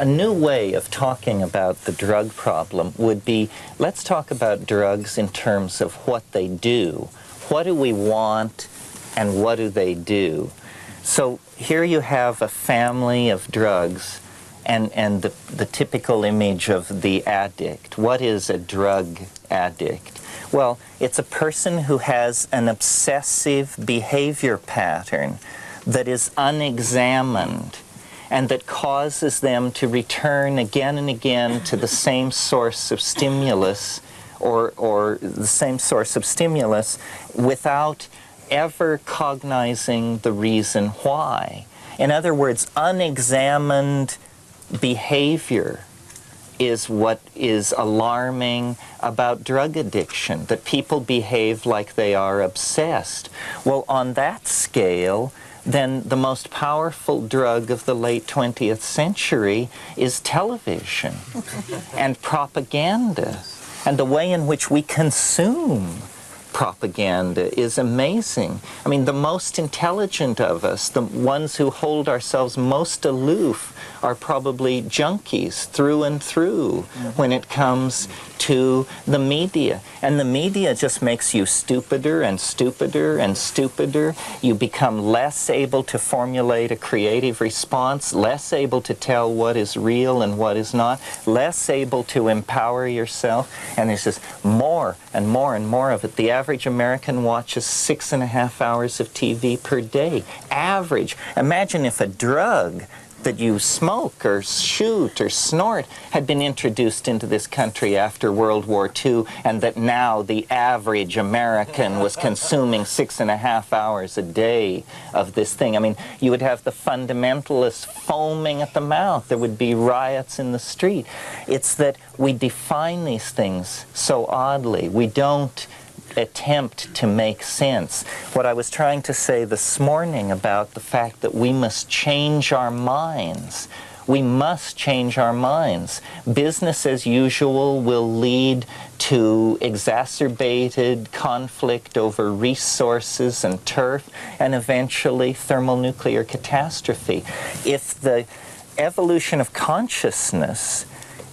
a new way of talking about the drug problem would be, let's talk about drugs in terms of what they do. What do we want and what do they do? So here you have a family of drugs and the typical image of the addict. What is a drug addict? Well, it's a person who has an obsessive behavior pattern that is unexamined and that causes them to return again and again to the same source of stimulus or the same source of stimulus without ever cognizing the reason why. In other words, unexamined behavior is what is alarming about drug addiction, that people behave like they are obsessed. Well, on that scale, then the most powerful drug of the late 20th century is television and propaganda. And the way in which we consume propaganda is amazing. I mean, the most intelligent of us, the ones who hold ourselves most aloof, are probably junkies through and through when it comes to the media. And the media just makes you stupider and stupider and stupider. You become less able to formulate a creative response, less able to tell what is real and what is not, less able to empower yourself. And there's just more and more and more of it. The average American watches 6.5 hours of TV per day. Average. Imagine if a drug that you smoke or shoot or snort had been introduced into this country after World War II, and that now the average American was consuming 6.5 hours a day of this thing. I mean, you would have the fundamentalists foaming at the mouth. There would be riots in the street. It's that we define these things so oddly. We don't attempt to make sense. What I was trying to say this morning about the fact that we must change our minds. We must change our minds. Business as usual will lead to exacerbated conflict over resources and turf, and eventually thermonuclear catastrophe. If the evolution of consciousness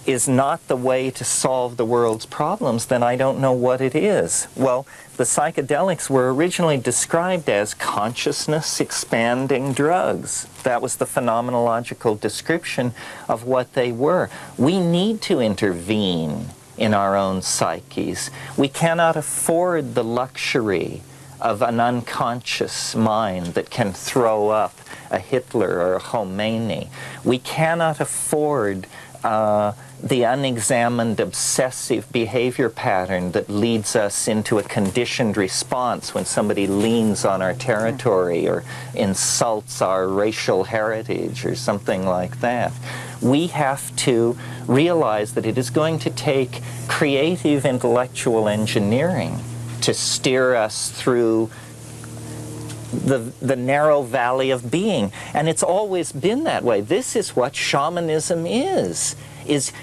is not the way to solve the world's problems, then I don't know what it is. Well, the psychedelics were originally described as consciousness-expanding drugs. That was the phenomenological description of what they were. We need to intervene in our own psyches. We cannot afford the luxury of an unconscious mind that can throw up a Hitler or a Khomeini. We cannot afford the unexamined obsessive behavior pattern that leads us into a conditioned response when somebody leans on our territory or insults our racial heritage or something like that. We have to realize that it is going to take creative intellectual engineering to steer us through the narrow valley of being. And it's always been that way. This is what shamanism is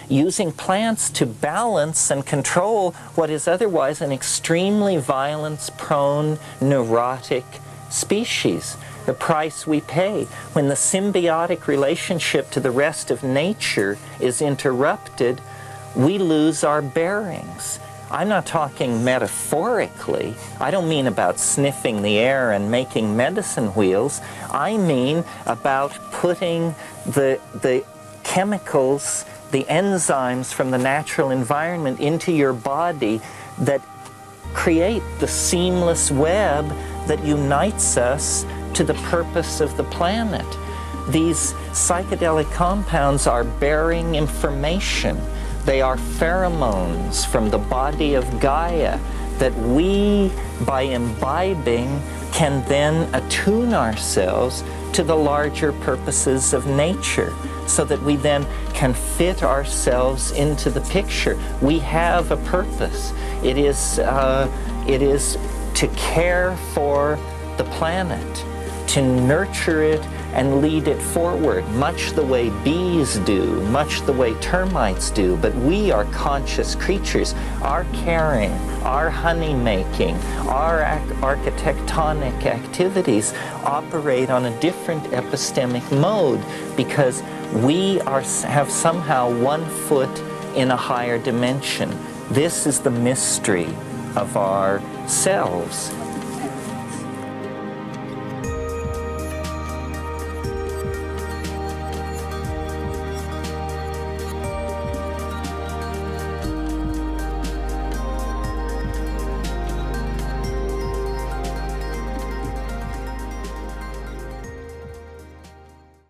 using plants to balance and control what is otherwise an extremely violence-prone, neurotic species. The price we pay when the symbiotic relationship to the rest of nature is interrupted, we lose our bearings. I'm not talking metaphorically. I don't mean about sniffing the air and making medicine wheels. I mean about putting the chemicals, the enzymes from the natural environment into your body that create the seamless web that unites us to the purpose of the planet. These psychedelic compounds are bearing information. They are pheromones from the body of Gaia that we, by imbibing, can then attune ourselves to the larger purposes of nature so that we then can fit ourselves into the picture. We have a purpose. It is to care for the planet, to nurture it and lead it forward, much the way bees do, much the way termites do. But we are conscious creatures. Our caring, our honey making, our architectonic activities operate on a different epistemic mode because We have somehow 1 foot in a higher dimension. This is the mystery of ourselves.